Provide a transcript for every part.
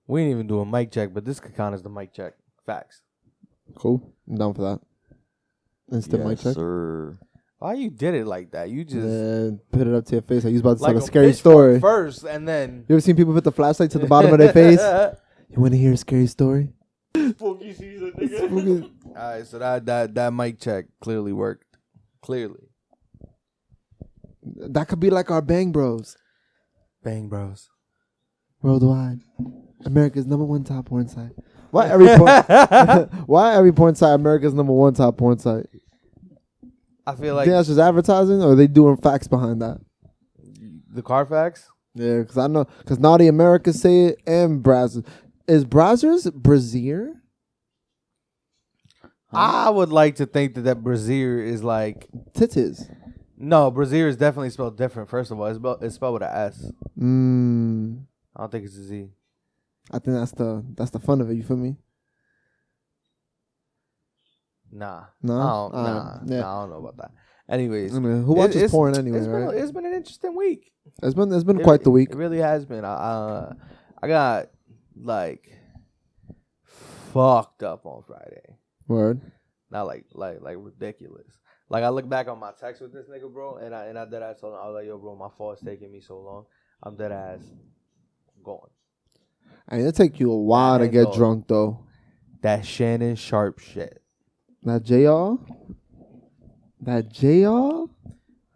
We ain't even do a mic check, but this could count as the mic check. Facts. Cool. I'm down for that. Instant mic check. Sir. Why you did it like that? You just put it up to your face like you was about to like tell a scary story. first, and then You ever seen people put the flashlight to the bottom of their face? You want to hear a scary story? Spooky season, nigga. All right, so that mic check clearly worked. Clearly, That could be like our Bang Bros. Bang Bros. Worldwide. America's #1 top porn site. Why every porn site America's #1 top porn site? I feel like Think that's just advertising, or are they doing facts behind that? the Carfax. Yeah, because I know, because Naughty America say it, and Brazzers. Is Brazzers Brazier? I would like to think that Brazier is like Titties. no. Brazier is definitely spelled different. First of all, it's spelled with an S. I don't think it's a Z. I think that's the fun of it. You feel me? Nah. No? Nah, I don't know about that. Anyways, I mean, who watches porn anyway, right? It's been an interesting week. It's been quite the week. It really has been. I got like fucked up on Friday. Word. Not like ridiculous. Like I look back on my text with this nigga, bro, and I dead ass told him, I was like, yo, bro, my fault is taking me so long. I'm dead ass going. I mean, it take you a while to get drunk though. That Shannon Sharp shit. That JR?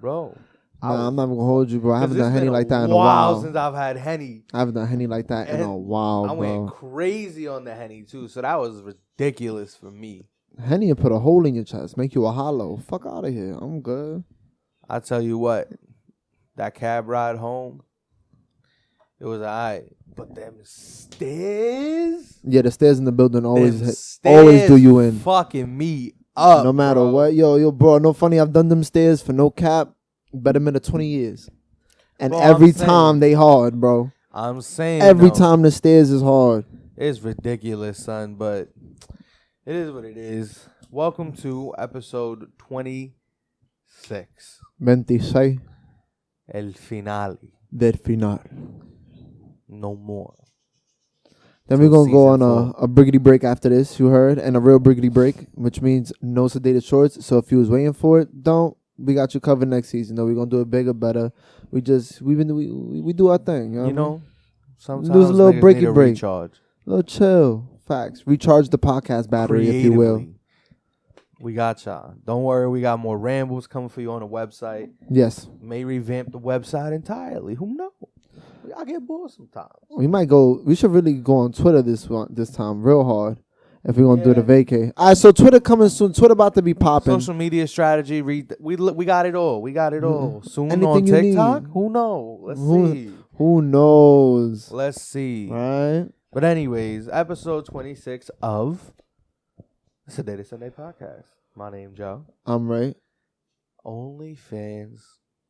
Bro. Nah, I'm not gonna hold you, bro. I haven't done Henny like that in a while. Since I've had Henny. I haven't done Henny like that in a while, I bro. went crazy on the Henny too, so that was ridiculous for me. Henny will put a hole in your chest, make you a hollow. Fuck out of here. I'm good. I tell you what, that cab ride home, it was alright. But them stairs, Yeah, the stairs in the building always do you in. Fucking me up. No matter what. Yo, bro, no funny. I've done them stairs for no cap. Betterment of 20 years. And bro, every time they hard, bro. I'm saying every time the stairs is hard. It's ridiculous, son, but it is what it is. Welcome to episode 26. 26. El finale. Del final. No more. Then we're going to go on a briggity break after this, you heard, and a real briggity break, which means no sedated shorts. So if you was waiting for it, don't. We got you covered next season, though. We're going to do it bigger, better. We do our thing. You know sometimes do a little breaky break. Recharge. A little chill. Facts. Recharge the podcast battery, if you will. We got y'all. Don't worry. We got more rambles coming for you on the website. Yes. May revamp the website entirely. Who knows? I get bored sometimes. We should really go on Twitter this time real hard if we're going to do the vacay. All right, so Twitter coming soon. Twitter about to be popping. Social media strategy. We got it all. We got it all. Soon anything on you TikTok? need. Who knows? Let's see. Who knows? Let's see. Right? But anyways, episode 26 of Sedated Sunday Podcast. My name Joe. I'm Ray. OnlyFans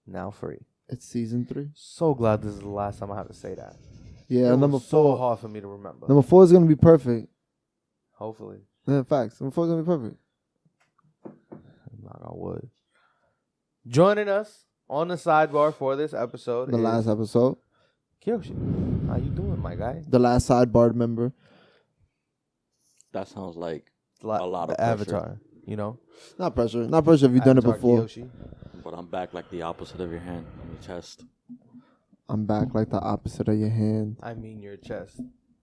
now free. It's season 3. So glad this is the last time I have to say that. Yeah, number 4. So hard for me to remember. Number 4 is going to be perfect. Hopefully. Yeah, facts. Number 4 is going to be perfect. Knock on wood. Joining us on the sidebar for this episode. The last episode. Kiyoshi. How you doing, my guy? The last sidebar member. That sounds like a lot of pressure. Avatar, you know? Not pressure. Not pressure if you've done it before. Kiyoshi. But I'm back like the opposite of your hand on your chest. I'm back like the opposite of your hand. I mean your chest.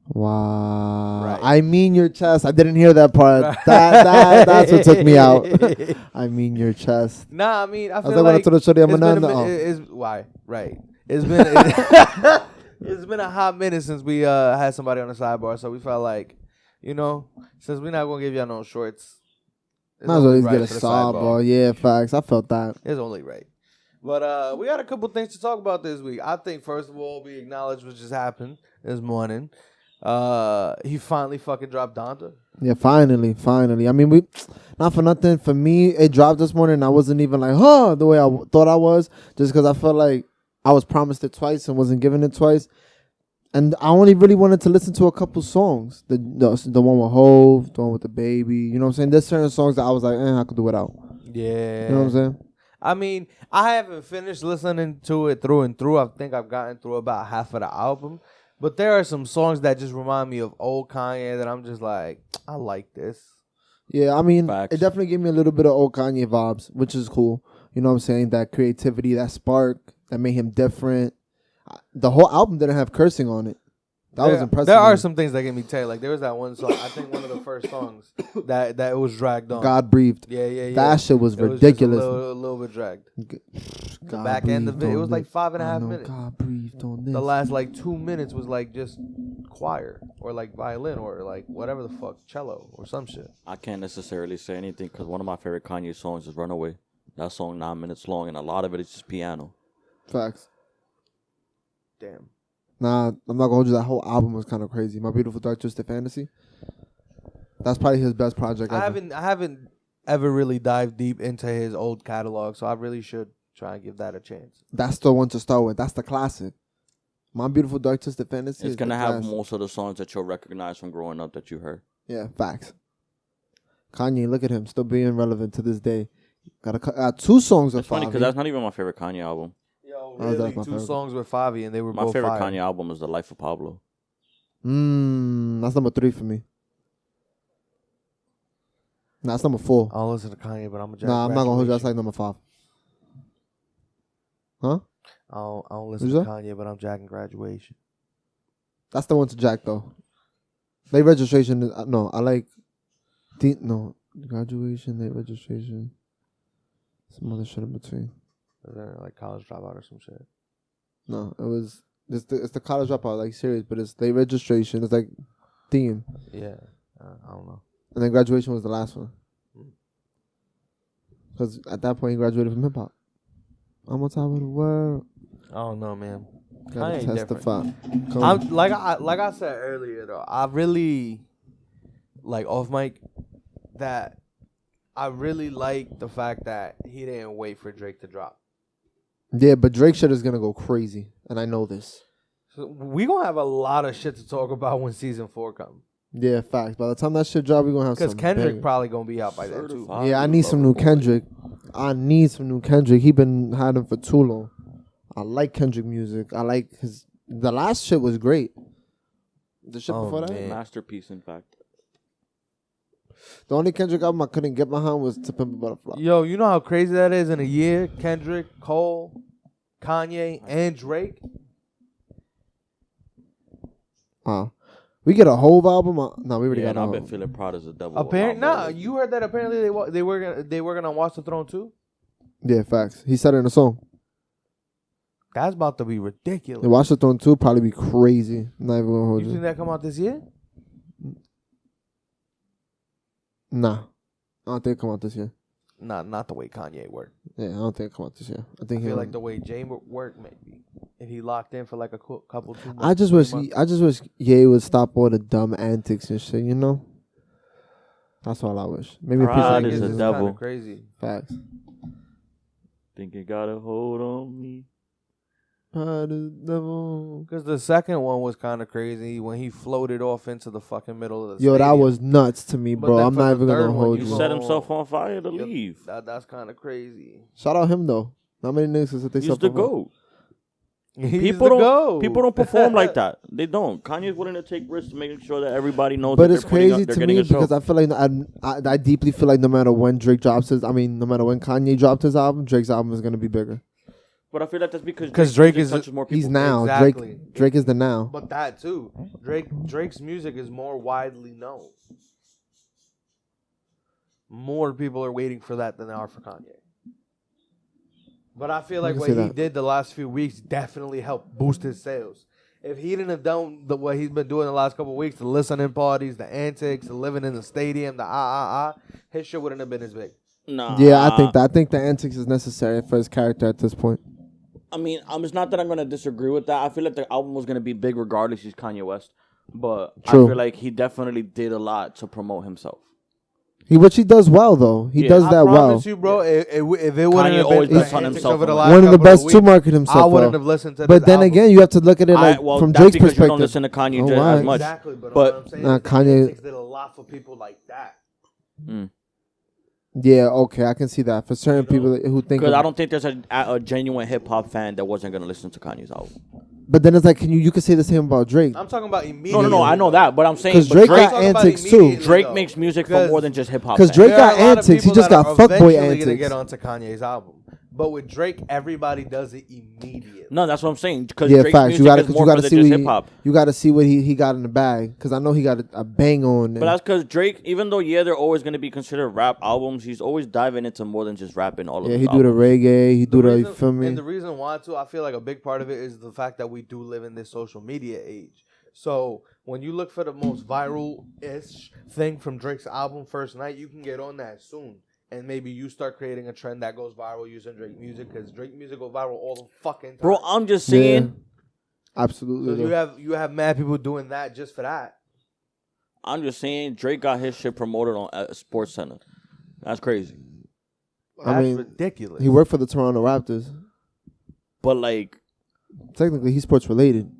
Wow. Right. I mean your chest. I didn't hear that part. That's what took me out. I mean your chest. Nah, I mean, I feel was like, why? Right. It's been it's been a hot minute since we had somebody on the sidebar, so we felt like, since we're not gonna give y'all no shorts, might as well get a sidebar. Yeah, facts. I felt that. It's only right. But we got a couple things to talk about this week. I think first of all, we acknowledge what just happened this morning. He finally fucking dropped DONDA. Yeah, finally. I mean, not for nothing. For me, it dropped this morning. And I wasn't even like, the way I thought I was, just because I felt like I was promised it twice and wasn't given it twice. And I only really wanted to listen to a couple songs. The one with Hove, the one with the baby. You know what I'm saying? There's certain songs that I was like, I could do without. Yeah. You know what I'm saying? I mean, I haven't finished listening to it through and through. I think I've gotten through about half of the album. But there are some songs that just remind me of old Kanye that I'm just like, I like this. Yeah, I mean, Facts. it definitely gave me a little bit of old Kanye vibes, which is cool. You know what I'm saying? That creativity, that spark, that made him different. The whole album didn't have cursing on it. That was impressive. There are some things that get me tight. Like there was that one song, I think one of the first songs that it was dragged on. God breathed. Yeah. That shit was it was ridiculous. Just a little bit dragged. The God back end of it, it was like this. 5.5 know minutes. God breathed on this. The last like 2 minutes was like just choir or like violin or like whatever the fuck, cello or some shit. I can't necessarily say anything because one of my favorite Kanye songs is Runaway. That song 9 minutes long, and a lot of it is just piano. Facts. Damn. Nah, I'm not gonna hold you. That whole album was kind of crazy. My Beautiful Dark Twisted Fantasy. That's probably his best project ever. I haven't ever really dived deep into his old catalog, so I really should try and give that a chance. That's the one to start with. That's the classic. My Beautiful Dark Twisted Fantasy. It's gonna have most of the songs that you'll recognize from growing up that you heard. Yeah, facts. Kanye, look at him, still being relevant to this day. Got 2 songs of It's funny Favi. because that's not even my favorite Kanye album. Yo, Oh, that's really, my 2 favorite. songs with Favi, and they were My both favorite fire. Kanye album is The Life of Pablo. That's number 3 for me. Nah, that's number 4. I don't listen to Kanye, but I'm a Nah, I'm not gonna hold you. That's like number 5. Huh? I don't listen Who's to that? Kanye, but I'm jacking Graduation. That's the one to Jack though. Late registration. No, I like. Graduation, late registration. Some other shit in between. Is there like College Dropout or some shit? No, it was. It's the college dropout, like serious, but it's late registration. It's like theme, Yeah, I don't know. and then graduation was the last one. Because at that point, he graduated from hip hop. I'm on top of the world. I don't know, man. Gotta Kanye testify. I'm like I said earlier though. I really like off mic that I really like the fact that he didn't wait for Drake to drop. Yeah, but Drake shit is gonna go crazy, and I know this. So we gonna have a lot of shit to talk about when season 4 comes. Yeah, facts. By the time that shit drop, we gonna have some. Because Kendrick bangers. probably gonna be out by then too. Yeah, I need some new Kendrick. I need some new Kendrick. He been hiding for too long. I like Kendrick music. I like his. The last shit was great. The shit Oh, before that. man. Masterpiece, in fact. The only Kendrick album I couldn't get behind was To Pimp a Butterfly. Yo, you know how crazy that is in a year? Kendrick, Cole, Kanye, and Drake. We get a whole album. No, we already Yeah, got and a I've whole. been feeling proud as a devil. Apparently, nah. You heard that apparently they were gonna watch the throne too. Yeah, facts. He said it in a song. That's about to be ridiculous. Yeah, Watch the Throne 2 probably be crazy. Not even gonna hold You you. think that come out this year? Nah. I don't think it come out this year. Nah, not the way Kanye worked. Yeah, I don't think it come out this year. I think I he feel like the way Jay worked maybe. If he locked in for like a couple 2 months. I just wish Ye would stop all the dumb antics and shit, you know? That's all I wish. Maybe Pride appreciate is his a It's devil. kinda crazy. facts. Think you got a hold on me. Pride is the devil. Because the second one was kind of crazy when he floated off into the fucking middle of the Yo, that stadium. was nuts to me, But bro. then I'm for not the even third gonna one, hold He you you. set go- himself on fire to Yep, leave. That's kind of crazy. Shout out him though. Not many niggas can set He's themselves the up on- GOAT. He's People the don't GOAT. people don't perform like that. They don't. Kanye's willing to take risks to make sure that everybody knows. But that it's they're putting crazy they're to getting me a show. because I feel like I deeply feel like no matter when Drake drops his, no matter when Kanye dropped his album, Drake's album is gonna be bigger. But I feel like that's because Drake music is- touches more people. He's now Exactly. Drake is the now. But that too. Drake's music is more widely known. More people are waiting for that than they are for Kanye. But I feel like can what see he that. did the last few weeks definitely helped boost his sales. If he didn't have done what he's been doing the last couple of weeks, the listening parties, the antics, the living in the stadium, his shit wouldn't have been as big. Nah. Yeah, I think the antics is necessary for his character at this point. I mean, it's not that I'm gonna disagree with that. I feel like the album was gonna be big regardless. He's Kanye West, but True. I feel like he definitely did a lot to promote himself. Which he does well though. He Yeah. does I that well. promise you, bro. If it wouldn't Kanye have always been the bets on antics himself over the on last One of the couple best to weeks, market himself. I wouldn't though. have listened to. But this then album. again, you have to look at it like from that's Drake's because perspective. you don't listen to Kanye Oh, just why? as much. Exactly, but But- what I'm saying Nah, is the Kanye- antics did a lot for people like that. Yeah, okay, I can see that. For certain people who think Because of- I don't think there's a genuine hip hop fan that wasn't gonna listen to Kanye's album. But then it's like, you could say the same about Drake. I'm talking about immediately. No, I know that, but I'm saying Because but Drake got antics too. Drake makes music for more than just hip hop. Because Drake There are got a lot of antics. He people just that got are fuckboy eventually gonna antics. get onto Kanye's album. But with Drake, everybody does it immediately. No, that's what I'm saying. Because Yeah, Drake's facts. music You gotta, is more than see just what hip hop. you gotta see what he got in the bag. Because I know he got a bang on. But that's because Drake, even though they're always going to be considered rap albums, he's always diving into more than just rapping all of yeah, his he do the albums. reggae. He do the, you feel me? And the reason why too, I feel like a big part of it is the fact that we do live in this social media age. So when you look for the most viral-ish thing from Drake's album First Night, you can get on that soon. And maybe you start creating a trend that goes viral using Drake music, because Drake music go viral all the fucking time. Bro, I'm just saying. Yeah, absolutely. So you have mad people doing that just for that. I'm just saying Drake got his shit promoted on Sports Center. That's crazy. That's I mean, ridiculous. He worked for the Toronto Raptors. But like, Technically, he's sports related.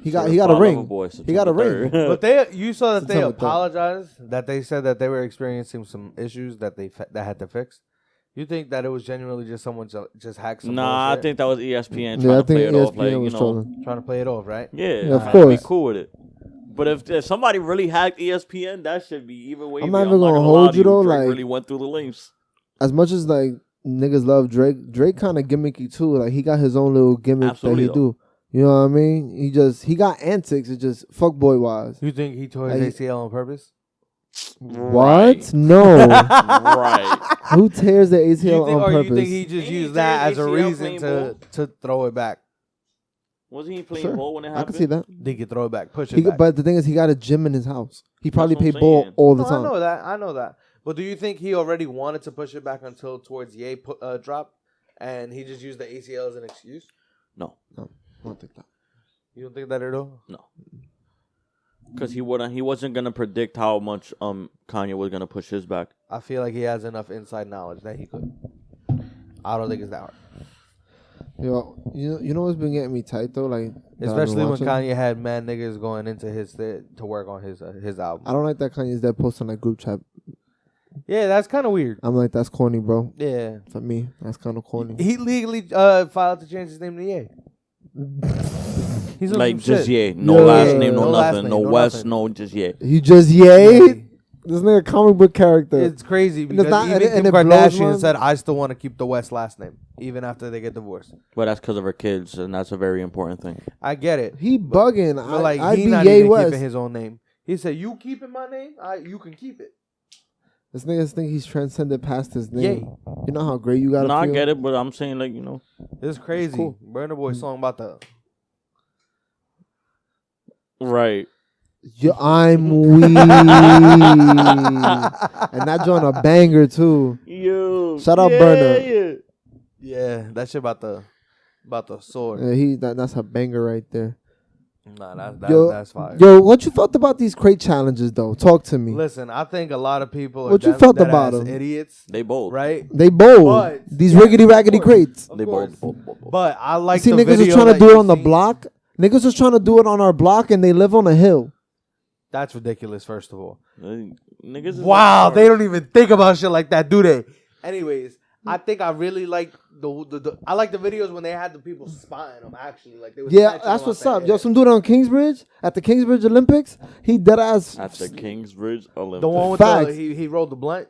He got a Certified ring. Lover Boy, He got a ring. But you saw that they September 3rd. apologized, that they said that they were experiencing some issues that that had to fix. You think that it was genuinely just someone just hacked some Nah, I bullshit? think that was ESPN Yeah, I trying to play think it off. ESPN Like, was trolling. trying to play it off, right? Yeah, of I'd course. be cool with it. But if somebody really hacked ESPN, that should be even way. I'm not even gonna hold lie to you though. Drake Like, really went through the links. as much as like niggas love Drake, Drake kind of gimmicky too. Like he got his own little gimmick Absolutely, that he do. You know what I mean? He got antics. It's just fuckboy wise. You think he tore his ACL on purpose? Right. What? No. Right. Who tears the ACL on Or purpose? you think he just Ain't he used that as a ACL reason playing ball? to throw it back? Wasn't he playing Sure. ball when it I happened? can see that. They could throw it back, push it back. But the thing is, he got a gym in his house. He probably what I'm played ball saying. all the No, time. I know that. But do you think he already wanted to push it back until towards Ye drop, and he just used the ACL as an excuse? No, I don't think that. You don't think that at all? no. Because he wasn't gonna predict how much Kanye was gonna push his back. I feel like he has enough inside knowledge that he could. I don't think it's that hard. Yo, you know what's been getting me tight though, like that I've been Especially when watching? Kanye had mad niggas going into to work on his album. I don't like that Kanye's that post on like group chat. Yeah, that's kind of weird. I'm like, that's corny, bro. Yeah. For me, that's kind of corny. He legally filed to change his name to Ye. He's on Like some just shit. yeah, no Yeah. last name, no No last nothing, name, no no West, nothing. no just yeah. He just yay. This nigga a comic book character. It's crazy it's because not- even and Kim it blows Kardashian my- said, "I still want to keep the West last name even after they get divorced." But that's because of her kids, and that's a very important thing. I get it. He bugging. But like I'd he be not Ye even West. keeping his own name. He said, "You keeping my name? You can keep it." This nigga think he's transcended past his Yay. name. You know how great you gotta No, I feel? get it, but I'm saying like It's crazy. cool. Burna Boy song about the right. Yo, I'm weak. And that joint a banger too. Yo, Shout out Burna. yeah, that shit about the sword. Yeah, that's a banger right there. Nah, Yo, that's fire. Yo, what you felt about these crate challenges though? Talk to me. Listen, I think a lot of people are What you felt about dead-ass 'em? idiots, They bold. right? They bold. But- These yeah, riggedy of raggedy course. crates. Of They course. bold. But I like See, the niggas was video trying to that do it you on the seen. block. Niggas was trying to do it on our block, and they live on a hill. That's ridiculous. First of all, Niggas is wow, like they don't even think about shit like that, do they? Anyways, I think I really like I like the videos when they had the people spying them. Actually, like they was Yeah, snatching that's them what's out up. the Yo, air. some dude on Kingsbridge at the Kingsbridge Olympics. He dead ass. at the Kingsbridge Olympics. The one with Facts. he rolled the blunt.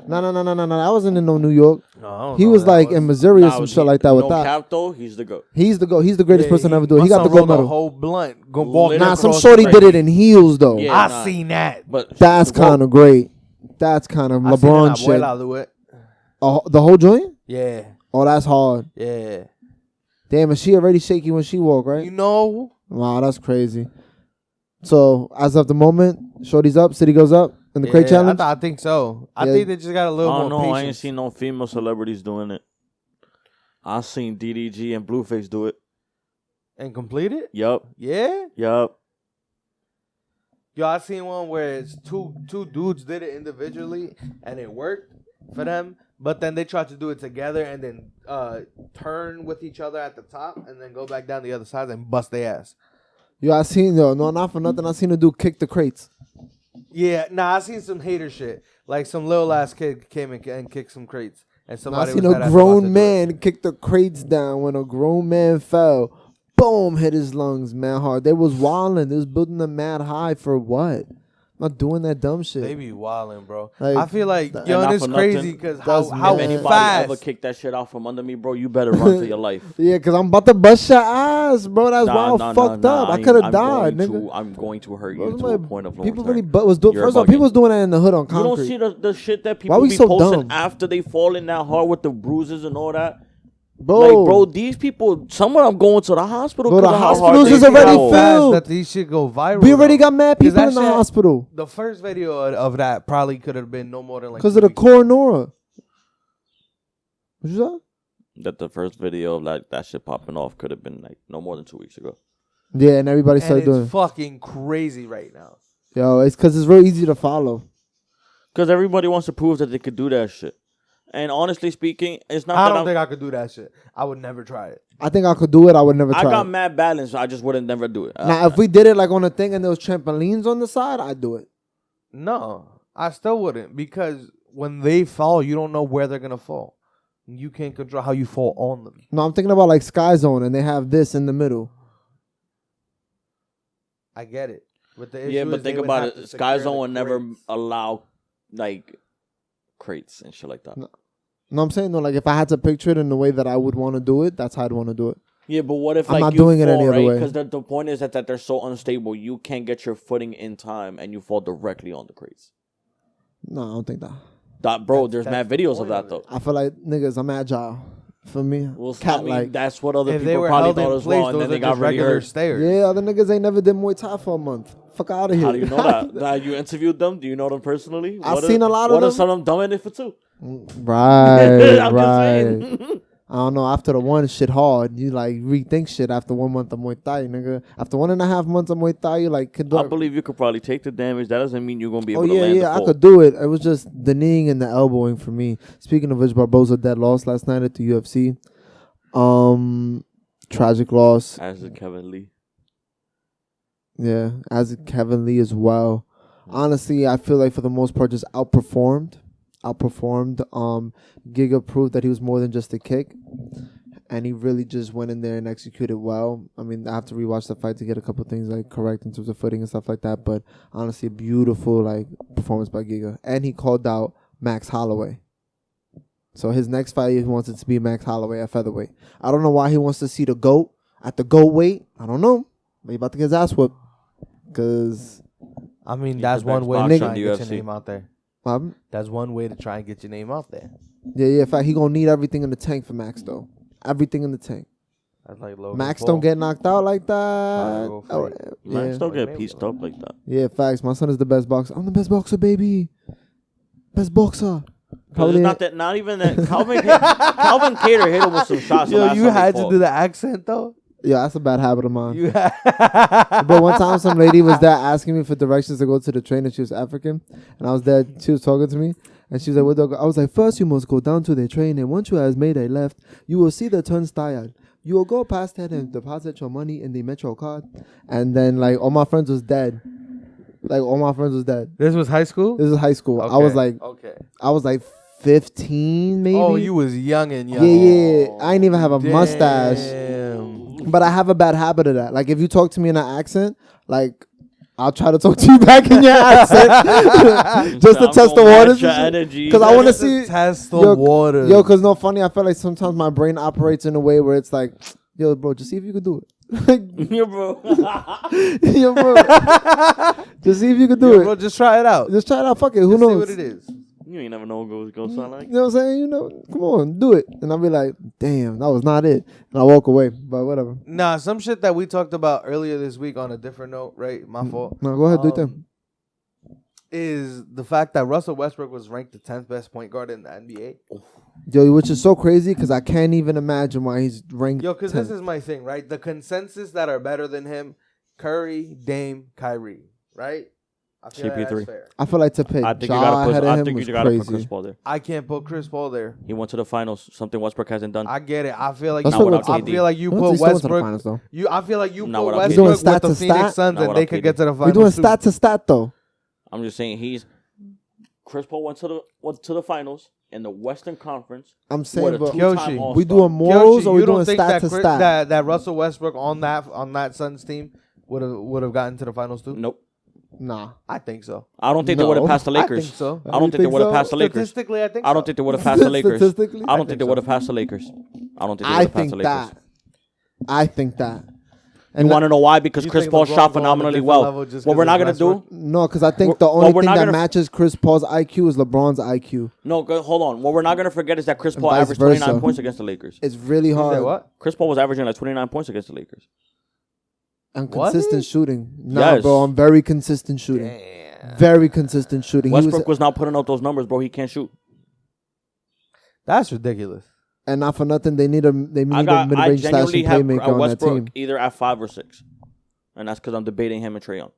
No. That wasn't in no New York. No, I don't He know was what that like in Missouri or some shit like that with no that. cap though, he's the goat. He's the go. He's the greatest Yeah, person to ever do it. my He got son the gold rolled a medal. whole blunt. Go walking Nah, some across shorty the did track. it in heels though. Yeah. I nah. seen that. But That's kind of great. That's kind of I seen LeBron an shit. abuela do it. The whole joint? Yeah, Oh, that's hard. yeah. Damn, is she already shaky when she walk, right? You know, Wow, that's crazy. So, as of the moment, shorty's up, city goes up in the crate Yeah, challenge. I think so. I Yeah. think they just got a I little don't more know. patience. I ain't seen no female celebrities doing it. I seen DDG and Blueface do it. And complete it. Yup. Yeah. Yup. Yo, I seen one where it's two dudes did it individually and it worked for them, but then they tried to do it together and then turn with each other at the top and then go back down the other side and bust their ass. Yo, I seen, no, not for nothing. I seen a dude kick the crates. Yeah, nah, I seen some hater shit. Like some little ass kid came and kicked some crates, and No, I somebody seen was a dead ass about to grown do it. man kick the crates down when a grown man fell. boom, hit his lungs mad hard. They was wilding. They was building them mad high for what? Not doing that dumb shit. They be wilding, bro. Like, I feel like, and yo, not and it's for crazy nothing, because that's how If anybody fast. ever kick that shit out from under me, bro, you better run for your life. Yeah, because I'm about to bust your ass, bro. That's wild fucked up. I could have died, nigga. I'm going to hurt Those you to are a my- point of no People return. really was doing. You're First of all, bugging. people was doing that in the hood on You don't concrete. see the shit that Why people we be so posting dumb? after they fall in that hard with the bruises and all that? Bro, Like, bro, these people, some of them going to the hospital. Bro, 'cause the of how hard hospitals they is already fall. filled. That these shit go viral. we already though. got mad 'Cause people that in the shit- hospital The first video of that probably could have been no more than like because 2 of the weeks ago. coronora. What you say? That the first video of like that shit popping off could have been like no more than 2 weeks ago. Yeah, and everybody And started it's doing. fucking crazy right now. Yo, it's because it's real easy to follow. Because everybody wants to prove that they could do that shit. And honestly speaking, it's not I that don't I'm, think I could do that shit. I would never try it. I think I could do it. I would never I try. got it. mad balance. I just wouldn't never do it. Now, if we did it like on a thing and there was trampolines on the side, I'd do it. No, I still wouldn't because when they fall, you don't know where they're gonna fall. You can't control how you fall on them. No, I'm thinking about like Sky Zone and they have this in the middle. I get it. But the issue Yeah, but is they think would about have to it. Sky secure Zone the would never crates. allow like crates and shit like that. No, I'm saying though, like if I had to picture it in the way that I would want to do it, that's how I'd want to do it. Yeah, but what if I'm like not you doing it fall, any other right? way. Because the point is that they're so unstable, you can't get your footing in time, and you fall directly on the crates. No, I don't think that. That bro, That's- there's that's mad the videos of point that of though. it. I feel like niggas, I'm agile. For me, Well, cat I mean, like. that's what other If they people were probably held thought in as place, well, and those then are they got just really regular hurt. stairs. Yeah, other niggas ain't never did Muay Thai for a month. Fuck out of here. How do you know that? That you interviewed them? Do you know them personally? I've seen a lot of What them. if some of them dumb in it for two? Right, I'm just right. saying. I don't know. After the one shit hard, you like rethink shit. After 1 month of Muay Thai, nigga. After 1.5 months of Muay Thai, you like could do I believe you could probably take the damage. That doesn't mean you're gonna be able Oh to yeah, land yeah, the I full. could do it. It was just the kneeing and the elbowing for me. Speaking of which, Barboza dead loss last night at the UFC. Tragic loss. As a Kevin Lee. Yeah, as Kevin Lee as well. Honestly, I feel like for the most part, just outperformed. Giga proved that he was more than just a kick, and he really just went in there and executed well. I mean, I have to rewatch the fight to get a couple things like correct in terms of footing and stuff like that. But honestly, beautiful like performance by Giga, and he called out Max Holloway. So his next fight, he wants it to be Max Holloway at featherweight. I don't know why he wants to see the GOAT at the GOAT weight. I don't know, but he about to get his ass whooped. Cause I mean, He's that's the one best way to boxer try in and the get your UFC. name out there. um, That's one way to try and get your name out there. yeah. In fact, he gonna need everything in the tank for Max though. Everything in the tank. That's like Logan Max Paul. don't get knocked out like Try that. to go Oh, free. yeah. Max don't get Like pieced Mayweather. up like that. Yeah, facts. My son is the best boxer. I'm the best boxer, baby. Best boxer. Because it's not that, not even that. Calvin Cater hit him with some shots. the Yo, last you time they had to fought. do the accent though. Yeah, that's a bad habit of mine. You had. But one time, some lady was there asking me for directions to go to the train, and she was African, and I was there. She was talking to me, and she was like, "Where do I go?" I was like, "First, you must go down to the train, and once you have made a left, you will see the turnstile. You will go past that and deposit your money in the Metro card." And then, like, all my friends was dead. Like, all my friends was dead. This was high school. This is high school. Okay. I was like 15, maybe. Oh, you was young and young. Yeah. I ain't even have a mustache. Damn. But I have a bad habit of that. Like, if you talk to me in an accent, like, I'll try to talk to you back in your accent just to I'm test the gonna waters. match your energy. Because I want to Just to see. test the Yo, water. Yo, because no funny, I feel like sometimes my brain operates in a way where it's like, yo, bro, just see if you could do it. Yeah, bro. Yo, bro. Just see if you could do Yo, it. bro, just try it out. Just try it out. Fuck it. Who Just knows? see what it is. You ain't never know what it's gonna sound like. You know what I'm saying? You know, come on, do it. And I'll be like, damn, that was not it. And I walk away. But whatever. Nah, some shit that we talked about earlier this week on a different note, right? My fault. No, go ahead, do it then. Is the fact that Russell Westbrook was ranked the 10th best point guard in the NBA. Yo, which is so crazy because I can't even imagine why he's ranked. Yo, because 10th. this is my thing, right? The consensus that are better than him, Curry, Dame, Kyrie, right? I feel CP3. that's fair. I feel like to pick I think Ja you gotta put. ahead of I him think was you gotta put crazy. Chris Paul there. I can't put Chris Paul there. He went to the finals. Something Westbrook hasn't done. I get it. I feel like Let's Not talk without about I KD. feel like you Let's put see, still went to the Westbrook. finals, though. I feel like you Not put without Westbrook KD. with Stat the to Phoenix stat? Suns Not and they without could KD. get to the We're finals. doing too. stat to stat though. I'm just saying Chris Paul went to the finals. in the Western Conference. I'm saying, but Yoshi, we doing morals or we you doing don't think stat to stat? that Russell Westbrook on that Suns team would have gotten to the finals too? Nope. Nah. I think so. I don't think they would have passed the I Lakers. think so. I don't think they would have passed the Lakers. Statistically, I think I don't think they would have passed the Lakers. Statistically? I don't think they would have passed the Lakers. I don't think they would I have passed think the Lakers. that. I think that. You want to know why? Because You Chris think Paul LeBron shot go on a phenomenally different well. level just What 'cause we're not it's going to do? Westbrook? No, because I think Well, the only we're thing not that gonna matches Chris Paul's IQ is LeBron's IQ. No, hold on. What we're not going to forget is that Chris Paul vice averaged 29 versa. points against the Lakers. It's really You said hard. what? Chris Paul was averaging like 29 points against the Lakers. And Was consistent he? shooting. Nah, Yes. bro, I'm very consistent shooting. Damn. Very consistent shooting. He Westbrook was not putting up those numbers, bro. He can't shoot. That's ridiculous. and not for nothing, they need a I mid-range genuinely slashing have playmaker on that Westbrook team. either at 5 or 6. And that's because I'm debating him and Trae Young.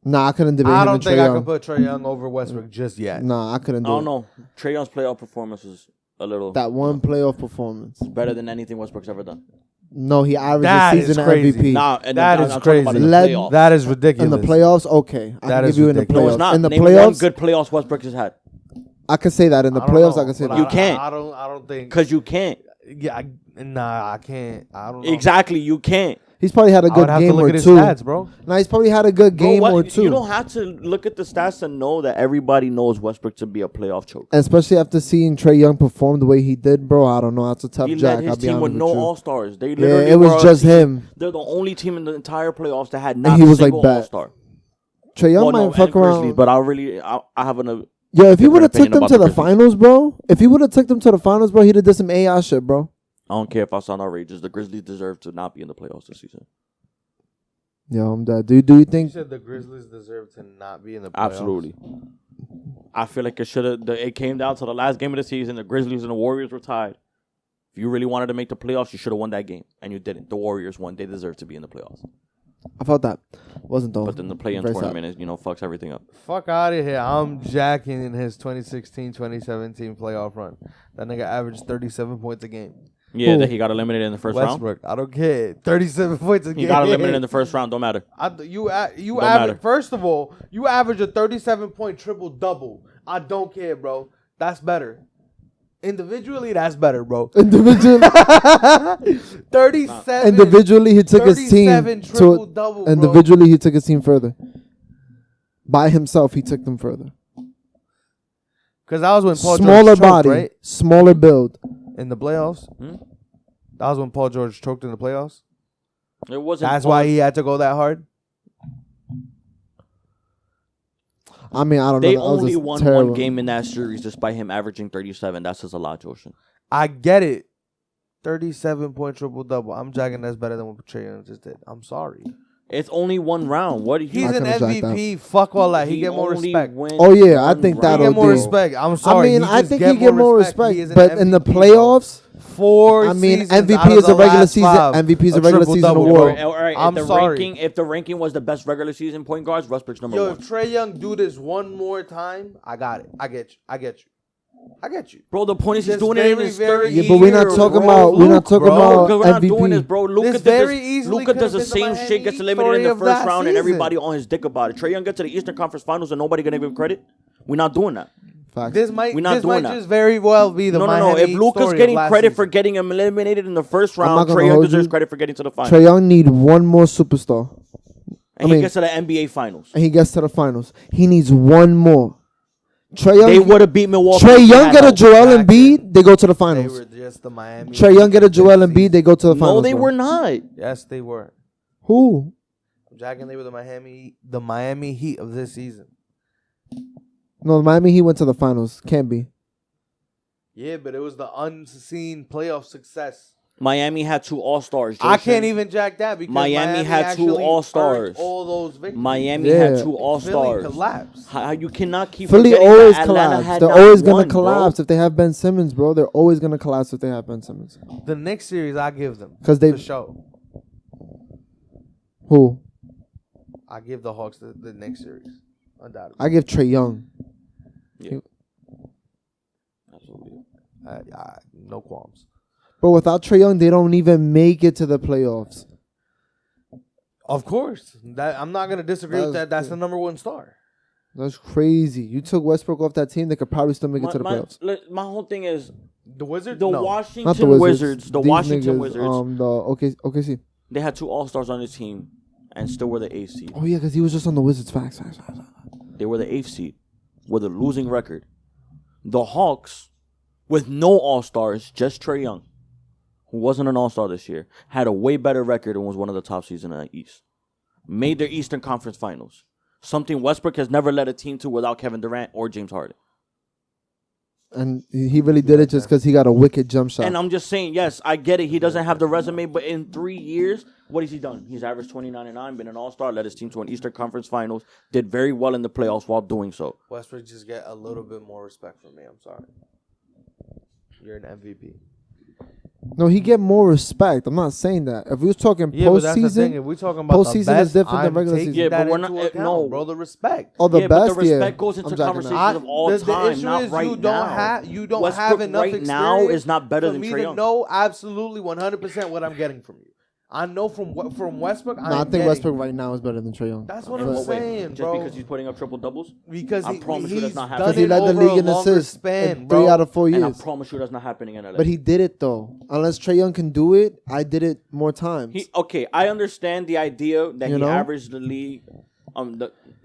Nah, I couldn't debate I him don't and think Trae I Young. could put Trae Young over Westbrook just yet. Nah, I couldn't I do don't it. know. Trae Young's playoff performance was a little That one playoff performance. better than anything Westbrook's ever done. No, he averaged That a is season crazy. MVP. Nah, and That I'm is talking crazy. about in the Led- playoffs. That is ridiculous. In the playoffs, okay. I That can is give you in the ridiculous. No, it's playoffs. not. In the Name one playoffs, good playoffs Westbrook has had. I could say that. In the I don't playoffs, know, I could say but that. You can't. I don't think. Because you can't. Yeah, nah, I can't. I don't know. Exactly, you can't. He's probably had a I good would have to game look or at his two. stats, bro. Nah, he's probably had a good game Bro, or two. You don't have to look at the stats to know that everybody knows Westbrook to be a playoff choke. Especially after seeing Trae Young perform the way he did, bro. I don't know. That's a tough He jack. led his I'll be team honest with with no you. all-stars. They Yeah, literally it was were a just team- him. They're the only team in the entire playoffs that had And not he a was like single that. all-star. Trae Young Well, might no, fuck and Grizzlies, around. but I have an Yo, if he different would have took opinion them about to the the Grizzlies. finals, bro. If he would have took them to the finals, bro, he'd have did some AI shit, bro. I don't care if I sound outrageous. The Grizzlies deserve to not be in the playoffs this season. Yo, I'm dead. Do you You think? said the Grizzlies deserve to not be in the playoffs. Absolutely. I feel like it should have. It came down to the last game of the season. The Grizzlies and the Warriors were tied. If you really wanted to make the playoffs, you should have won that game, and you didn't. The Warriors won. They deserve to be in the playoffs. I felt that. Wasn't though. But then the play-in Very tournament is, fucks everything up. Fuck out of here. I'm jacking in his 2016-2017 playoff run. That nigga averaged 37 points a game. Yeah, Who? that he got eliminated in the first round. Westbrook, I don't care. 37 points a game. He got eliminated in the first round. Don't matter. You Don't average. matter. First of all, you average a 37-point triple double. I don't care, bro. That's better. Individually, that's better, bro. Individually, 37. individually, he took his team 37 to. triple-double, bro. Individually, he took his team further. By himself, he took them further. Because that was when Paul Smaller George choked, body, right? smaller build. In the playoffs. That was when Paul George choked in the playoffs. It wasn't. That's why he had to go that hard. I mean, I don't They know. That was only just won terrible. one game in that series, despite him averaging 37. That says a lot, Joshin. I get it. 37-point triple-double. I'm jacking that's better than what Trae Young just did. I'm sorry. It's only one round. What? He's I an could've jacked MVP. Fuck all that. He get more only respect. went Oh, yeah, I one think He that'll get more do. respect. I'm sorry. I mean, I just think he get more respect. He is an But in the MVP, bro. playoffs, 4 I mean, seasons out MVP of is the a regular last season. 5, MVP is a regular season triple-double, award. bro. All right, I'm sorry. If the ranking was the best regular season point guards, Westbrook's number Yo, one. if Trae Young do this one more time, I got it. I get you. Bro, the point is he's This doing it in his very, third very year. Yeah, but we're not talking about. We're not talking bro. about Because we're not doing this, MVP. bro. This very easily Luka does the could've been same the shit, gets Miami eliminated in the story of first that round, and season. everybody on his dick about it. Trae Young gets to the Eastern Conference Finals, and nobody gonna give him credit. We're not doing that. Facts. This might We're not doing that. just very well be the No. Miami If Luka's story of getting last credit season. for getting him eliminated in the first I'm round, not gonna Trae Young hold deserves you. credit for getting to the finals. Trae Young need one more superstar, And I mean- he gets to the NBA Finals. and he gets to the finals. He needs one more. Trae They Young. would have beat Milwaukee. Trae if they Young had get a help. Joel Exactly. Embiid. They go to the They finals. were just the Miami. Trae Young get a Joel this Embiid. season. They go to the finals. No, they bro. were not. Yes, they were. Who? Jacking they were the Miami Heat of this season. No, Miami. He went to the finals. Can't be. Yeah, but it was the unseen playoff success. Miami had 2 All-Stars. I Joshin. can't even jack that because Miami had 2 actually All-Stars. earned all those victories. Miami Yeah. had 2 Philly All-Stars. collapsed. How you cannot keep Philly forgetting always that Atlanta collapse. had They're not always gonna won, bro. collapse if they have Ben Simmons, bro. They're always gonna collapse if they have Ben Simmons. The next series, I give them 'Cause they- for sure. Who? I give the Hawks the next series, undoubtedly. I give Trae Young. Yeah. Absolutely. No qualms. But without Trae Young, they don't even make it to the playoffs. Of course, that I'm not gonna disagree with that. That's the number one star. That's crazy. You took Westbrook off that team, they could probably still make it to the playoffs. My whole thing is The Wizards? the No. Washington Not the Wizards. The These Washington niggas, Wizards. the OKC. They had 2 All-Stars on this team and still were the 8th seed. Oh, yeah, because he was just on the Wizards. Facts. They were the 8th seed with a losing record. The Hawks, with no All-Stars, just Trae Young, who wasn't an All-Star this year, had a way better record and was one of the top seeds in the East. Made their Eastern Conference Finals. Something Westbrook has never led a team to without Kevin Durant or James Harden. And he really did it just because he got a wicked jump shot. And I'm just saying, yes, I get it. He doesn't have the resume, but in 3 years, what has he done? He's averaged 29-9, been an All-Star, led his team to an Eastern Conference Finals, did very well in the playoffs while doing so. Westbrook just get a little bit more respect from me. I'm sorry. You're an MVP. No, he get more respect. I'm not saying that. If we was talking Yeah, but that's the thing. postseason, If we're talking about the postseason best, is different than I'm regular taking season. Yeah, that but we're into not- account, no. bro. The respect. oh, the Yeah, best, but the respect yeah. goes into I'm jacking conversations that. of all the time, issue not is right you don't now. have you don't Westbrook have enough right experience now is not better for than me Trae to Young. know absolutely 100% what I'm getting from you. I know from Westbrook. I think Westbrook right now is better than Trae Young. That's what In I'm what way? saying, Just bro. because he's putting up triple doubles? Because I promise you he's that's not done happening. Because he it led the over league a in longer assists span, in bro. 3 out of 4 And I years. promise you that's not happening in LA. But he did it though. Unless Trae Young can do it, I did it more times. Okay, I understand the idea that You he know? averaged the league.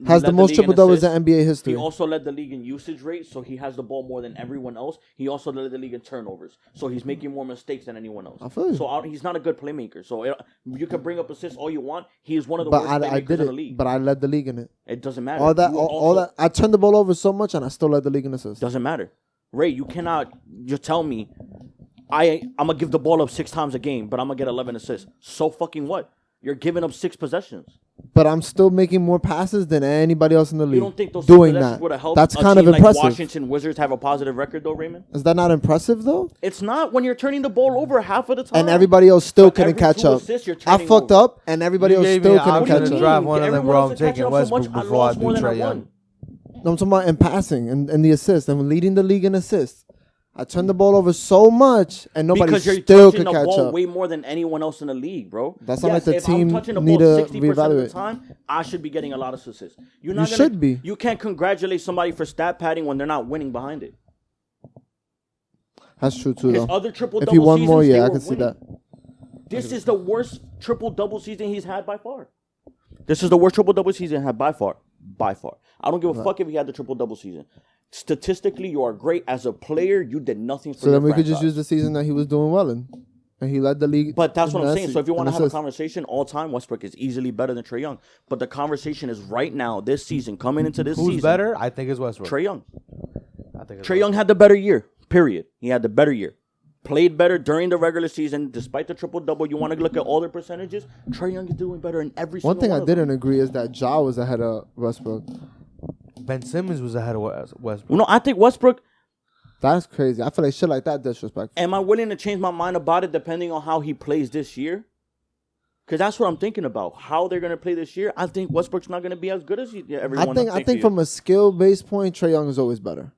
Has led the most league triple in doubles in assists. NBA He history. also led the league in usage rate, so he has the ball more than everyone else. He also led the league in turnovers, so he's making more mistakes than anyone else. I feel you. So he's not a good playmaker. So you can bring up assists all you want. He is one of the But worst I playmakers did in the it. league. But I led the league in it. It doesn't matter. All that, You all that. I turned the ball over so much, and I still led the league in assists. doesn't matter. Ray, you cannot just tell me I'm gonna give the ball up 6 times a game, but I'm gonna get 11 assists. So fucking what? You're giving up 6 possessions. But I'm still making more passes than anybody else in the league. You don't think those doing possessions that? would have helped? That's a kind of team like impressive. Washington Wizards have a positive record though, Raymond. Is that not impressive though? It's not when you're turning the ball over half of the time. And everybody else still But couldn't every catch 2 up. assists you're I turning fucked over. up, and everybody You else gave me still an couldn't option catch to up. drive one of them, Everyone bro. else I'm is catching taking up so much, Westbrook I before I lost do more than I Trae Young. won. No, I'm talking about in passing and the assists and leading the league in assists. I turned the ball over so much, and nobody Because you're still touching could the catch ball up. way more than anyone else in the league, bro. That's not like the if team I'm touching the need ball to 60% of the reevaluate. time, I should be getting a lot of assists. You're You not gonna, should be. You can't congratulate somebody for stat padding when they're not winning behind it. That's true too, His though. other triple If double he won seasons, more, they yeah, I were can see winning. that. This is the worst triple double season he's had by far. This is the worst triple double season he had by far. By far. I don't give a fuck if he had the triple double season. Statistically, you are great. As a player, you did nothing for So your then we could just franchise. use the season that he was doing well in, and he led the league. But that's what in I'm saying. So if you want to have a assists. conversation all time, Westbrook is easily better than Trae Young. But the conversation is right now, this season, coming into this Who's season. better? I think it's Westbrook. Trae Young. I think it's Trae Young had the better year, period. He had the better year. Played better during the regular season, despite the triple-double. You want to look at all their percentages? Trae Young is doing better in every single One thing I of them. didn't agree is that Ja was ahead of Westbrook. Ben Simmons was ahead of Westbrook. No, I think Westbrook, That's crazy. I feel like shit like that disrespectful. am I willing to change my mind about it depending on how he plays this year? Because that's what I'm thinking about. How they're going to play this year. I think Westbrook's not going to be as good as everyone I think from a skill-based point, Trae Young is always better.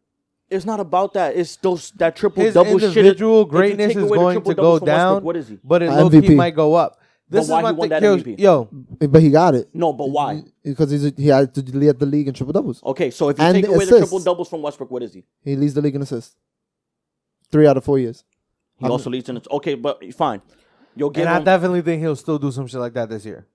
It's not about that. It's those that triple His double shit. individual If you greatness take is away the going to triple-doubles go from Westbrook, down, What is he? but it MVP. low-key might go up. This why is my he won thing. that MVP? Yo, But he got it. No, but why? Because he had to lead the league in triple doubles. Okay, so if you And take the away the assists. triple doubles from Westbrook, what is he? He leads the league in assists. 3 out of 4 years. He also leads in. Okay, but fine. You'll give and I him definitely think he'll still do some shit like that this year.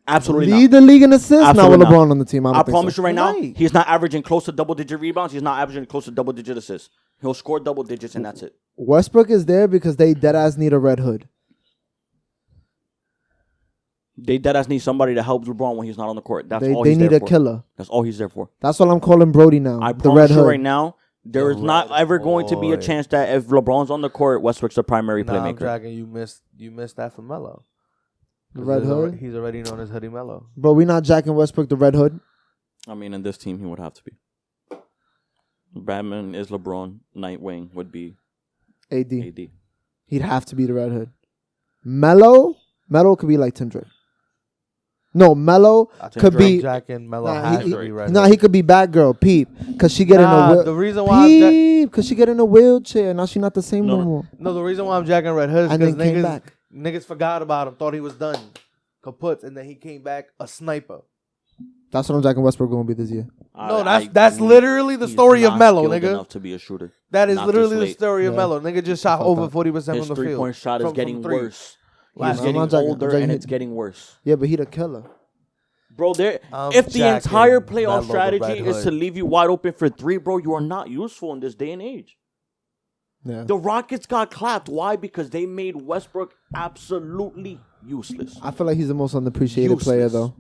absolutely Lead not. the league in assists. Absolutely Now with not. LeBron on the team, I I don't think promise so. you right now, Right. he's not averaging close to double-digit rebounds. He's not averaging close to double-digit assists. He'll score double digits, and that's it. Westbrook is there because they deadass need a red hood. They deadass need somebody to help LeBron when he's not on the court. That's They all they he's need there a for. killer. That's all he's there for. That's what I'm calling Brody now. I the red promise you hood. right now, there is not red ever going to be a boy. chance that if LeBron's on the court, Westbrook's the primary Nah, I'm playmaker. dragging you missed that for Melo. The red hood. He's already known as Hoodie Melo. Bro, we not jacking Westbrook the red hood. I mean, in this team, he would have to be. Batman is LeBron. Nightwing would be AD. AD. He'd have to be the red hood. Melo could be like Tim Drake. No, Melo could be. Jack and Melo Nah, has he, to be right. he could be Batgirl, Peep, cause she get in a The reason why I'm Peep, cause she get in a wheelchair. Now she not the same no more. no, the reason why I'm jacking Red Hood is And because then came back. niggas forgot about him, thought he was done, kaput, and then he came back a sniper. That's what I'm jacking Westbrook gonna be this year. No, that's literally the story of Melo, nigga. Enough to be a shooter. That is literally the story of Melo. Nigga just shot over 40% from the field. His 3-point shot is getting worse. He's getting older and it's getting worse. Yeah, but he the killer. Bro, if the entire playoff strategy is to leave you wide open for 3, bro, you are not useful in this day and age. Yeah. The Rockets got clapped. Why? Because they made Westbrook absolutely useless. I feel like he's the most underappreciated player, though.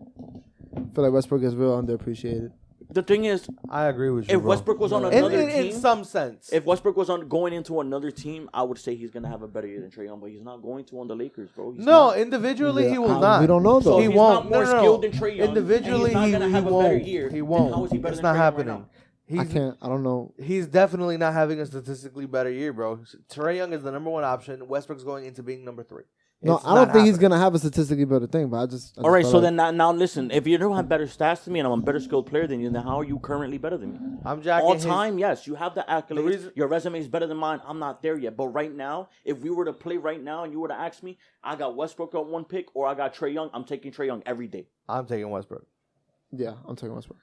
I feel like Westbrook is real underappreciated. The thing is, I agree with you. If Westbrook was on another team, in some sense, if Westbrook was going into another team, I would say he's gonna have a better year than Trae Young, but he's not going to on the Lakers, bro. Individually he will not. We don't know though. So he won't. More skilled than Trae Young. Individually he won't. He won't. How is he better it's than not Trae happening. Young right I don't know. He's definitely not having a statistically better year, bro. Trae Young is the number 1 option. Westbrook's going into being number 3. No, I don't think he's gonna have a statistically better thing, but I just all right, so then now listen. If you don't have better stats than me and I'm a better skilled player than you, then how are you currently better than me? I'm jacking all time. Yes, you have the accolades. Your resume is better than mine. I'm not there yet. But right now, if we were to play right now and you were to ask me, I got Westbrook at 1 pick or I got Trae Young, I'm taking Trae Young every day. I'm taking Westbrook. Yeah, I'm taking Westbrook.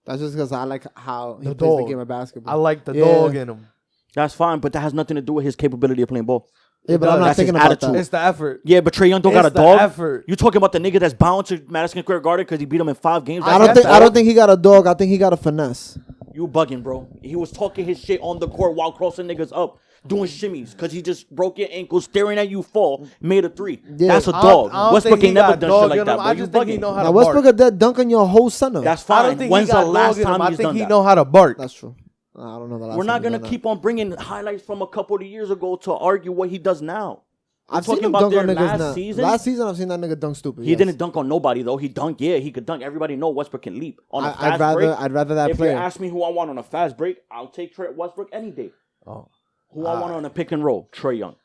That's just because I like how he plays the game of basketball. I like the dog in him. That's fine, but that has nothing to do with his capability of playing ball. Yeah, but I'm not thinking about that. It's the effort. Yeah, but Trae Young don't got a dog. Effort. You talking about the nigga that's bound to Madison Square Garden because he beat him in 5 games? I don't think he got a dog. I think he got a finesse. You bugging, bro. He was talking his shit on the court while crossing niggas up, doing shimmies because he just broke your ankle, staring at you fall, made a 3. Yeah. That's a dog. Westbrook ain't never done shit like that, bro. You bugging. Now Westbrook got that dunk on your whole center. That's fine. When's the last time he's done that? I think he know how to bark. That's true. I don't know the last We're not going to keep on bringing highlights from a couple of years ago to argue what he does now. I've seen him dunk on niggas last season. Last season, I've seen that nigga dunk stupid. He didn't dunk on nobody, though. He dunked, he could dunk. Everybody know Westbrook can leap. On a fast break, I'd rather that player. If you ask me who I want on a fast break, I'll take Westbrook any day. Who I want on a pick and roll? Trae Young.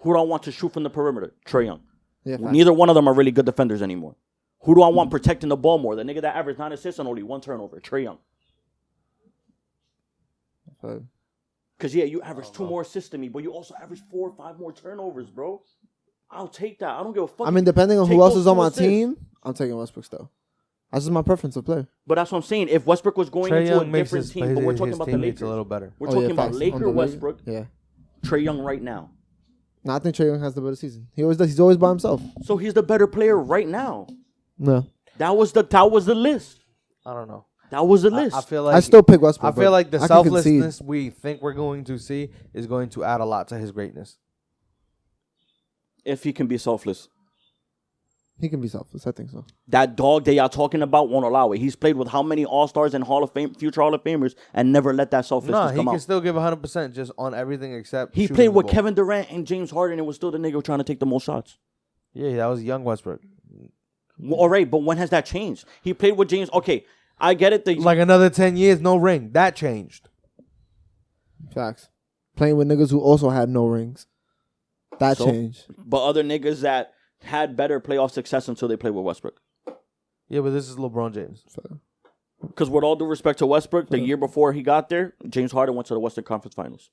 Who do I want to shoot from the perimeter? Trae Young. Yeah, neither one of them are really good defenders anymore. Who do I want protecting the ball more? The nigga that averaged 9 assists and only 1 turnover. Trae Young. Because, you average 2 more assists than me, but you also average 4 or 5 more turnovers, bro. I'll take that. I don't give a fuck. I mean, depending on who else is on my team, I'm taking Westbrook still. That's just my preference of play. But that's what I'm saying. If Westbrook was going into a different team, but we're talking about the Lakers. A little better. We're talking about Laker Westbrook. Yeah. Trae Young right now. No, I think Trae Young has the better season. He always does. He's always by himself. So he's the better player right now. No. That was the list. I don't know. That was the list. I feel like I still pick Westbrook. I feel like the selflessness we think we're going to see is going to add a lot to his greatness. If he can be selfless. He can be selfless. I think so. That dog that y'all talking about won't allow it. He's played with how many All-Stars and Hall of Fame, future Hall of Famers, and never let that selflessness come out. He can still give 100% just on everything except he played with Kevin Durant and James Harden and was still the nigga trying to take the most shots. Yeah, that was young Westbrook. Well, all right, but when has that changed? He played with James. Okay, I get it. Like another 10 years, no ring. That changed. Facts. Playing with niggas who also had no rings. That changed. But other niggas that had better playoff success until they played with Westbrook. Yeah, but this is LeBron James. Because with all due respect to Westbrook, the year before he got there, James Harden went to the Western Conference Finals.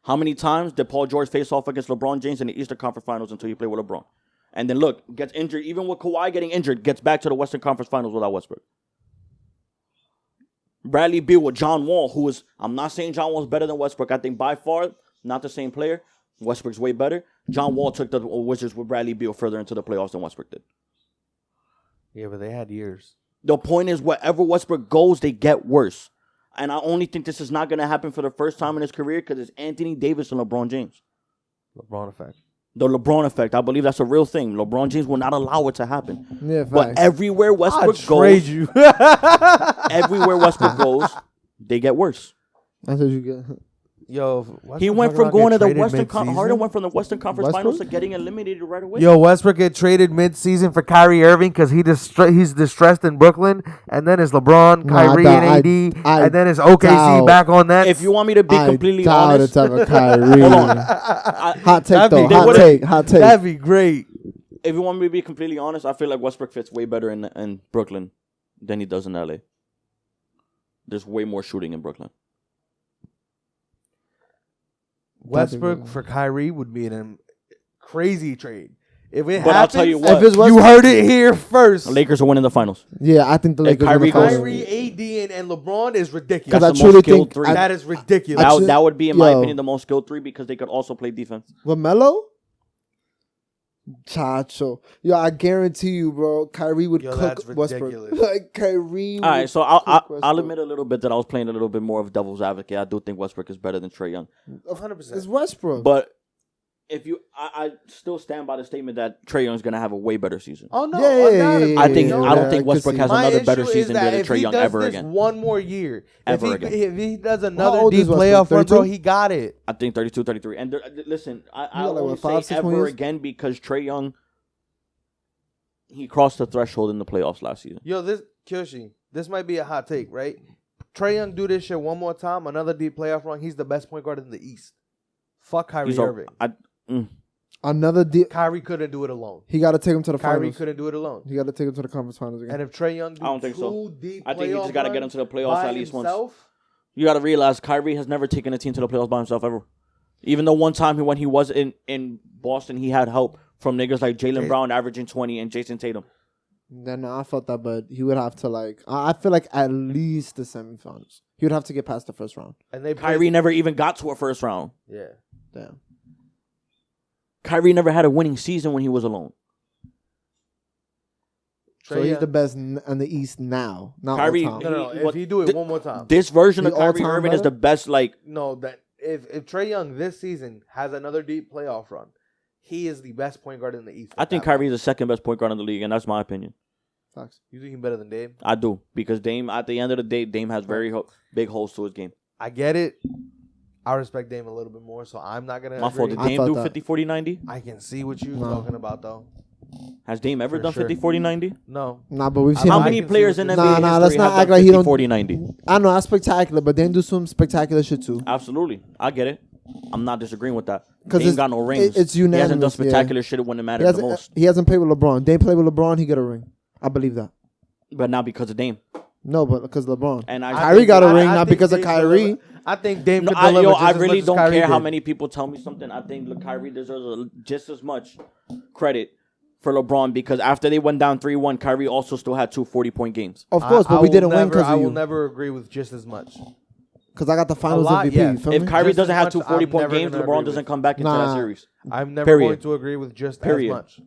How many times did Paul George face off against LeBron James in the Eastern Conference Finals until he played with LeBron? And then look, gets injured. Even with Kawhi getting injured, gets back to the Western Conference Finals without Westbrook. Bradley Beal with John Wall, who is, I'm not saying John Wall's better than Westbrook. I think by far, not the same player. Westbrook's way better. John Wall took the Wizards with Bradley Beal further into the playoffs than Westbrook did. Yeah, but they had years. The point is, wherever Westbrook goes, they get worse. And I only think this is not going to happen for the first time in his career because it's Anthony Davis and LeBron James. LeBron effect. The LeBron effect. I believe that's a real thing. LeBron James will not allow it to happen. Yeah, but everywhere Westbrook goes, trade you. everywhere Westbrook goes, they get worse. That's what you get. Yo, he went from going to the Western Harden went from the Western Conference Finals to getting eliminated right away. Yo, Westbrook get traded mid-season for Kyrie Irving because he's distressed in Brooklyn, and then it's LeBron, Kyrie, and AD, and then it's OKC back on that. If you want me to be completely honest, Kyrie. Hold on. Hot take though. Hot take. That'd be great. If you want me to be completely honest, I feel like Westbrook fits way better in Brooklyn than he does in LA. There's way more shooting in Brooklyn. Westbrook for Kyrie would be a crazy trade. If it But I'll happens, tell you If what, it's you Westbrook, heard it here first. the Lakers are winning the finals. yeah, I think the Lakers Kyrie win the finals. goes- Kyrie, AD, and LeBron is ridiculous. Because That's I the truly most skilled think three. That is ridiculous. I That would be, in my yo. opinion, the most skilled three because they could also play defense. With Melo? Chacho. Yo, I guarantee you, bro, Kyrie would Yo, cook that's Westbrook. ridiculous. Like, Kyrie All right, would so I'll cook Westbrook. admit a little bit that I was playing a little bit more of devil's advocate. I do think Westbrook is better than Trae Young. 100%. It's Westbrook. But if you, I still stand by the statement that Trae Young's gonna have a way better season. Oh no, Yeah, undoubtedly. yeah, I think yeah, I don't I think could Westbrook see has it. My another better issue is season that than if Trae he Young does ever this again. one more year, Ever if he, again. if he does another old deep is Westbrook, playoff run, bro, 32? he got it. I think 32, 33. And listen, I got like, only what, 5, say 6 more ever years? again because Trae Young, he crossed the threshold in the playoffs last season. Yo, this Kyoshi, this might be a hot take, right? Trae Young do this shit one more time, another deep playoff run. He's the best point guard in the East. Fuck Kyrie He's Mm. Irving. Another deal. Kyrie couldn't do it alone. He got to take him to the Kyrie finals. couldn't do it alone. He got to take him to the conference finals again. And if Trae Young do I don't think so. two deep I think he just playoff got to get him runs to the playoffs by at least once. himself, You got to realize Kyrie has never taken a team to the playoffs by himself ever. Even though one time when he was in Boston, he had help from niggas like Jaylen Brown averaging 20 and Jason Tatum. Then I felt that, but he would have to I feel like at least the semifinals. He would have to get past the first round. and they Kyrie never even got to a first round. Yeah. Damn. Kyrie never had a winning season when he was alone. So he's the best in the East now. Not Kyrie- all time. No. He- If what- he do it one more time, This version The of Kyrie all-time Irving is better? the best. Like, no, that if Trae Young this season has another deep playoff run, he is the best point guard in the East. I think Kyrie is the second best point guard in the league, and that's my opinion. Facts. You think he's better than Dame? I do because Dame. At the end of the day, Dame has very big holes to his game. I get it. I respect Dame a little bit more, so I'm not gonna. My fault. agree. Did I Dame thought do that. 50, 40, 90? I can see what you're No. talking about, though. Has Dame ever For done sure. 50, 40, 90? No, Nah, but we've seen How him. many can see players what in you're NBA saying. Nah, let's history not have act done like he 50, don't- 40, 90? I know, that's spectacular, but Dame do some spectacular shit too. Absolutely. I get it. I'm not disagreeing with that. 'Cause Dame it's- got no rings. it's He hasn't done unanimous, yeah. spectacular shit when it He mattered the most. hasn't played with LeBron. Dame played with LeBron, he get a ring. I believe that. But not because of Dame. No, but because LeBron. And Kyrie got a ring, not think because of Dame Kyrie. deliver- I think Dame No, could I deliver just as really much as don't Kyrie care how did. many people tell me something. I think Kyrie deserves just as much credit for LeBron because after they went down 3-1, Kyrie also still had 2 40-point games. Of course, but we didn't win because I of will you. never agree with just as much. Because I got the finals lot, MVP. yeah. You feel If me? Kyrie Just doesn't as have much, 2 I'm 40-point never games, gonna LeBron agree doesn't with. come back into Nah. that series. I'm never Period. going to agree with just Period. as much.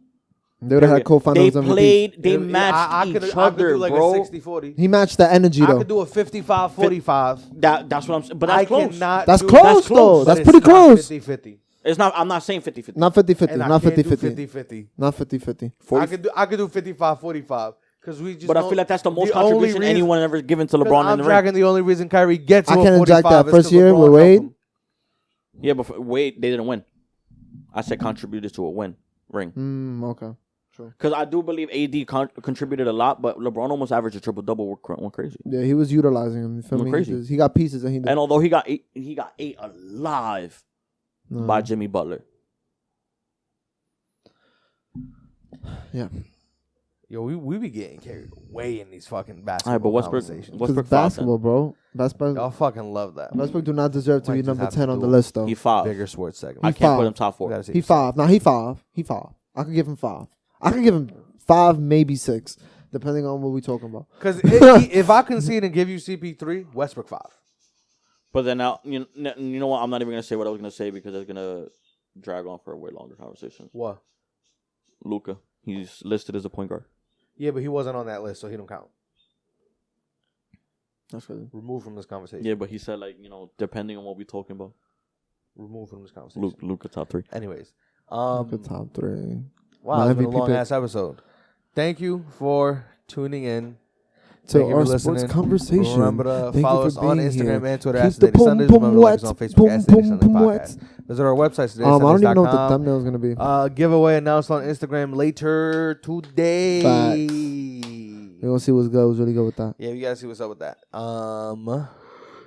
They would have had co-finals They MVP. played, they If- matched I each could other, do like bro. a 60-40. He matched the energy I though. could do a 55-45. That's what I'm saying. But that's I close. cannot That's do close, That's though. close, That's but pretty it's not close. 50-50. It's not. I'm not saying 50-50. Not 50-50. And I Not can't do 50-50. 50-50. Not 50-50. I could do 55-45 because we just. But I don't- feel like that's the most the only contribution reason- anyone ever given to 'cause LeBron I'm in the ring. tracking the only reason Kyrie gets to I a can't 45 jack that is first 'cause year LeBron with Wade. helped him. Yeah, but wait, they didn't win. I said contributed to a ring. Okay. Because I do believe AD contributed a lot, but LeBron almost averaged a triple-double. Went crazy. Yeah, he was utilizing him. You feel Went me? crazy. He got pieces and he did. And although he got ate alive by Jimmy Butler. Yeah. Yo, we be getting carried away in these fucking basketball All right, but Westbrook conversations. Because five, basketball, bro. Basketball. Y'all fucking love that. Westbrook do not deserve to Might be just number have to 10 on do the it. list, though. He 5. Bigger sports segment. I He can't five. put him top 4. We gotta see He what's 5. Now he 5. He 5. I could give him 5. I could give him 5, maybe 6, depending on what we talking about. Because if I concede and give you CP3, Westbrook 5. But then now, you know what? I'm not even going to say what I was going to say because it's going to drag on for a way longer conversation. What? Luka. He's listed as a point guard. Yeah, but he wasn't on that list, so he don't count. That's crazy. Remove from this conversation. Yeah, but he said, like, depending on what we're talking about. Remove from this conversation. Luka top 3. Anyways. The top 3. Wow, it's been a MVP long ass episode. Thank you for tuning in. To Thank you our for sports listening. conversation. Remember to Thank you follow for us on being Instagram here. and Twitter Keep at the Steady Sundays. pum Remember, like us on pum Facebook at Steady pum Sundays pum Podcast. Visit our website, I don't even know what the SteadySundays.com. thumbnail is going to be. Giveaway announced on Instagram later today. Facts. We're going to see what's good. What's really good with that. Yeah, we gotta see what's up with that.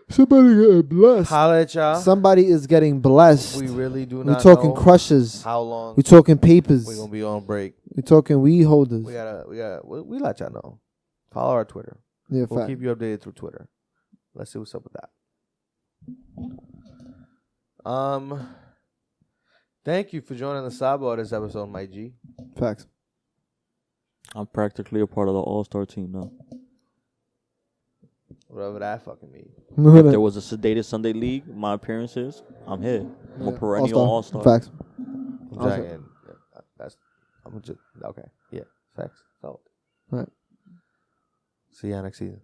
Somebody getting blessed. Holla at y'all. Somebody is getting blessed. We really do We not talking know crushes. how long We talking papers. we're gonna be on break. We talking weed holders. We let y'all know. Follow our Twitter. Yeah, We'll fact. keep you updated through Twitter. Let's see what's up with that. Thank you for joining the Sidebar this episode, my G. Facts. I'm practically a part of the All-Star team now. Whatever that fucking means. If there was a sedated Sunday league, my appearances, I'm here. I'm a perennial All-Star. Facts. Exactly. I'm just okay. Yeah. Facts. Felt. Right. See ya next season.